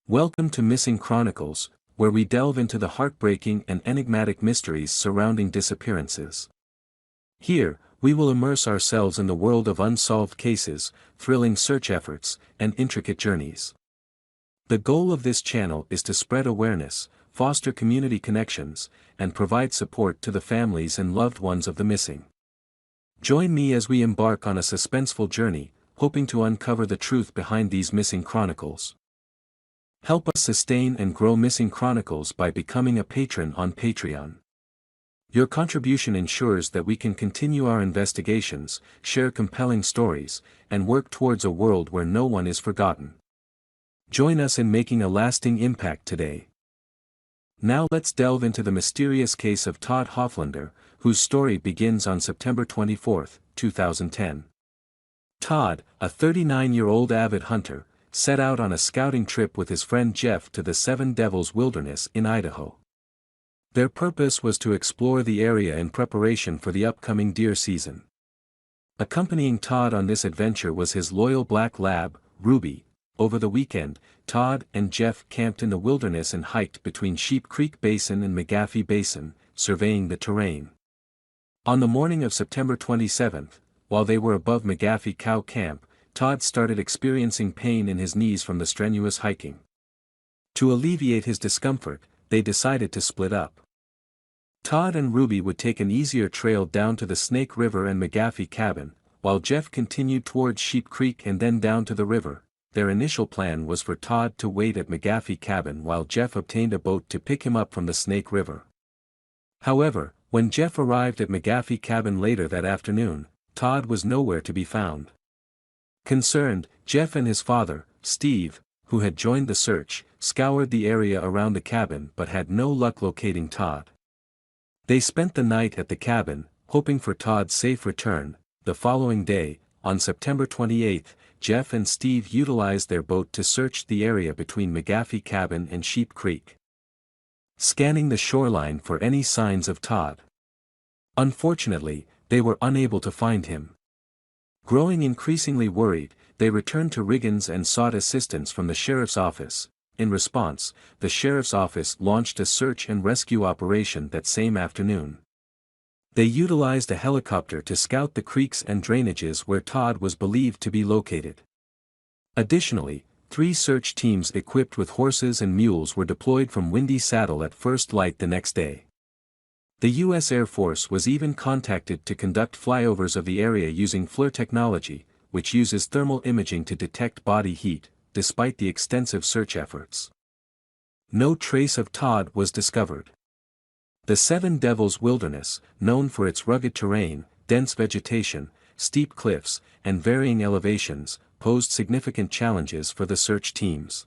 Welcome to Missing Chronicles, where we delve into the heartbreaking and enigmatic mysteries surrounding disappearances. Here, we will immerse ourselves in the world of unsolved cases, thrilling search efforts, and intricate journeys. The goal of this channel is to spread awareness, foster community connections, and provide support to the families and loved ones of the missing. Join me as we embark on a suspenseful journey, hoping to uncover the truth behind these missing chronicles. Help us sustain and grow Missing Chronicles by becoming a patron on Patreon. Your contribution ensures that we can continue our investigations, share compelling stories, and work towards a world where no one is forgotten. Join us in making a lasting impact today. Now let's delve into the mysterious case of Todd Hofflander, whose story begins on September 24, 2010. Todd, a 39-year-old avid hunter, set out on a scouting trip with his friend Jeff to the Seven Devils Wilderness in Idaho. Their purpose was to explore the area in preparation for the upcoming deer season. Accompanying Todd on this adventure was his loyal black lab, Ruby. Over the weekend, Todd and Jeff camped in the wilderness and hiked between Sheep Creek Basin and McGaffey Basin, surveying the terrain. On the morning of September 27, while they were above McGaffey Cow Camp, Todd started experiencing pain in his knees from the strenuous hiking. To alleviate his discomfort, they decided to split up. Todd and Ruby would take an easier trail down to the Snake River and McGaffey Cabin, while Jeff continued towards Sheep Creek and then down to the river. Their initial plan was for Todd to wait at McGaffey Cabin while Jeff obtained a boat to pick him up from the Snake River. However, when Jeff arrived at McGaffey Cabin later that afternoon, Todd was nowhere to be found. Concerned, Jeff and his father, Steve, who had joined the search, scoured the area around the cabin but had no luck locating Todd. They spent the night at the cabin, hoping for Todd's safe return. The following day, on September 28, Jeff and Steve utilized their boat to search the area between McGaffey Cabin and Sheep Creek, scanning the shoreline for any signs of Todd. Unfortunately, they were unable to find him. Growing increasingly worried, they returned to Riggins and sought assistance from the sheriff's office. In response, the sheriff's office launched a search and rescue operation that same afternoon. They utilized a helicopter to scout the creeks and drainages where Todd was believed to be located. Additionally, 3 search teams equipped with horses and mules were deployed from Windy Saddle at first light the next day. The U.S. Air Force was even contacted to conduct flyovers of the area using FLIR technology, which uses thermal imaging to detect body heat, despite the extensive search efforts. No trace of Todd was discovered. The Seven Devils Wilderness, known for its rugged terrain, dense vegetation, steep cliffs, and varying elevations, posed significant challenges for the search teams.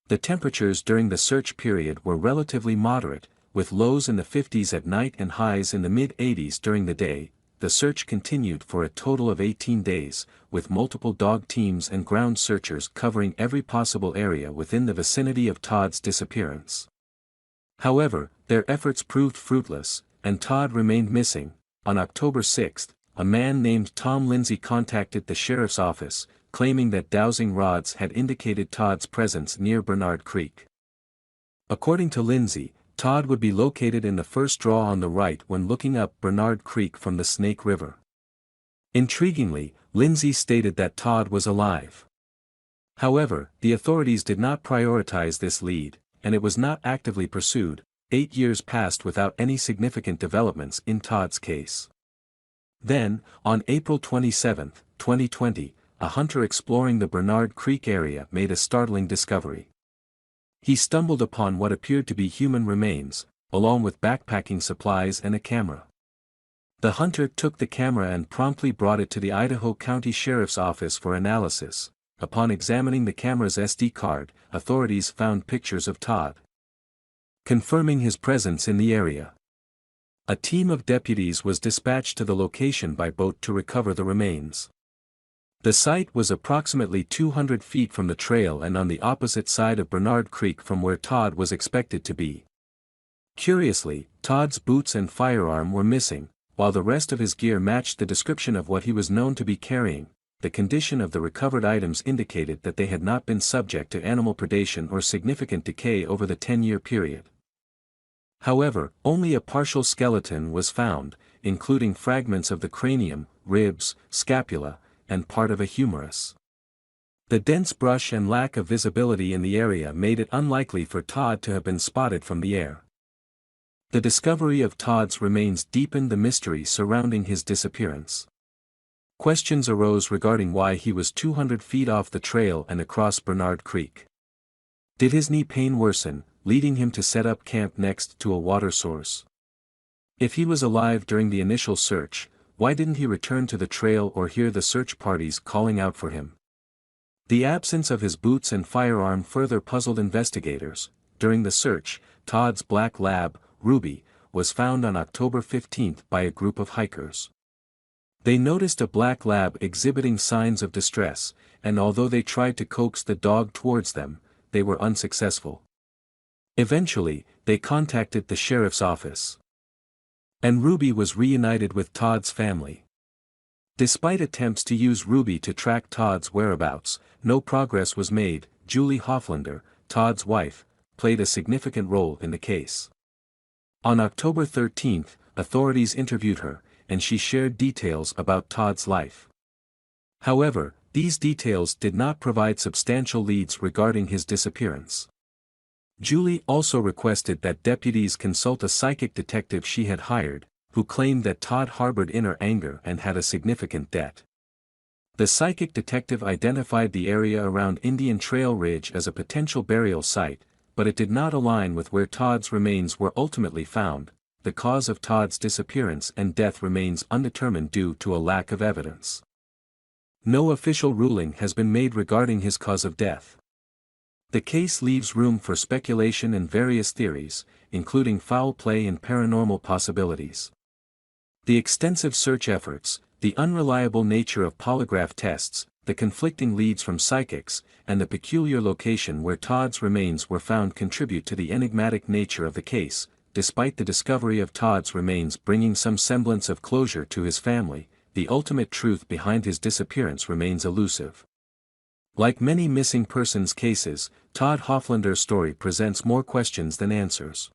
The temperatures during the search period were relatively moderate, with lows in the 50s at night and highs in the mid-80s during the day. The search continued for a total of 18 days, with multiple dog teams and ground searchers covering every possible area within the vicinity of Todd's disappearance. However, their efforts proved fruitless, and Todd remained missing. On October 6, a man named Tom Lindsay contacted the sheriff's office, claiming that dowsing rods had indicated Todd's presence near Bernard Creek. According to Lindsay, Todd would be located in the first draw on the right when looking up Bernard Creek from the Snake River. Intriguingly, Lindsay stated that Todd was alive. However, the authorities did not prioritize this lead, and it was not actively pursued. 8 years passed without any significant developments in Todd's case. Then, on April 27, 2020, a hunter exploring the Bernard Creek area made a startling discovery. He stumbled upon what appeared to be human remains, along with backpacking supplies and a camera. The hunter took the camera and promptly brought it to the Idaho County Sheriff's Office for analysis. Upon examining the camera's SD card, authorities found pictures of Todd, confirming his presence in the area. A team of deputies was dispatched to the location by boat to recover the remains. The site was approximately 200 feet from the trail and on the opposite side of Bernard Creek from where Todd was expected to be. Curiously, Todd's boots and firearm were missing, while the rest of his gear matched the description of what he was known to be carrying. the condition of the recovered items indicated that they had not been subject to animal predation or significant decay over the 10-year period. However, only a partial skeleton was found, including fragments of the cranium, ribs, scapula, and part of a humerus. The dense brush and lack of visibility in the area made it unlikely for Todd to have been spotted from the air. The discovery of Todd's remains deepened the mystery surrounding his disappearance. Questions arose regarding why he was 200 feet off the trail and across Bernard Creek. Did his knee pain worsen, leading him to set up camp next to a water source? If he was alive during the initial search, why didn't he return to the trail or hear the search parties calling out for him? The absence of his boots and firearm further puzzled investigators. During the search, Todd's black lab, Ruby, was found on October 15 by a group of hikers. They noticed a black lab exhibiting signs of distress, and although they tried to coax the dog towards them, they were unsuccessful. Eventually, they contacted the sheriff's office. And Ruby was reunited with Todd's family. Despite attempts to use Ruby to track Todd's whereabouts, no progress was made. Julie Hofflander, Todd's wife, played a significant role in the case. On October 13, authorities interviewed her, and she shared details about Todd's life. However, these details did not provide substantial leads regarding his disappearance. Julie also requested that deputies consult a psychic detective she had hired, who claimed that Todd harbored inner anger and had a significant debt. The psychic detective identified the area around Indian Trail Ridge as a potential burial site, but it did not align with where Todd's remains were ultimately found. The cause of Todd's disappearance and death remains undetermined due to a lack of evidence. No official ruling has been made regarding his cause of death. The case leaves room for speculation and various theories, including foul play and paranormal possibilities. The extensive search efforts, the unreliable nature of polygraph tests, the conflicting leads from psychics, and the peculiar location where Todd's remains were found contribute to the enigmatic nature of the case. Despite the discovery of Todd's remains bringing some semblance of closure to his family, the ultimate truth behind his disappearance remains elusive. Like many missing persons cases, Todd Hofflander's story presents more questions than answers.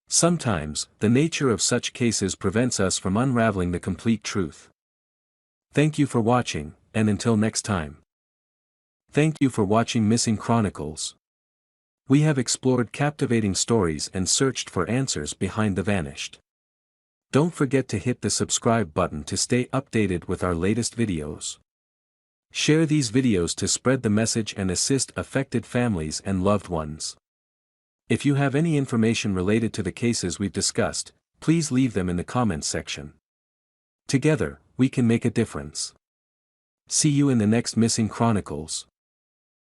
Sometimes, the nature of such cases prevents us from unraveling the complete truth. Thank you for watching, and until next time. Thank you for watching Missing Chronicles. We have explored captivating stories and searched for answers behind the vanished. Don't forget to hit the subscribe button to stay updated with our latest videos. Share these videos to spread the message and assist affected families and loved ones. If you have any information related to the cases we've discussed, please leave them in the comments section. Together, we can make a difference. See you in the next Missing Chronicles.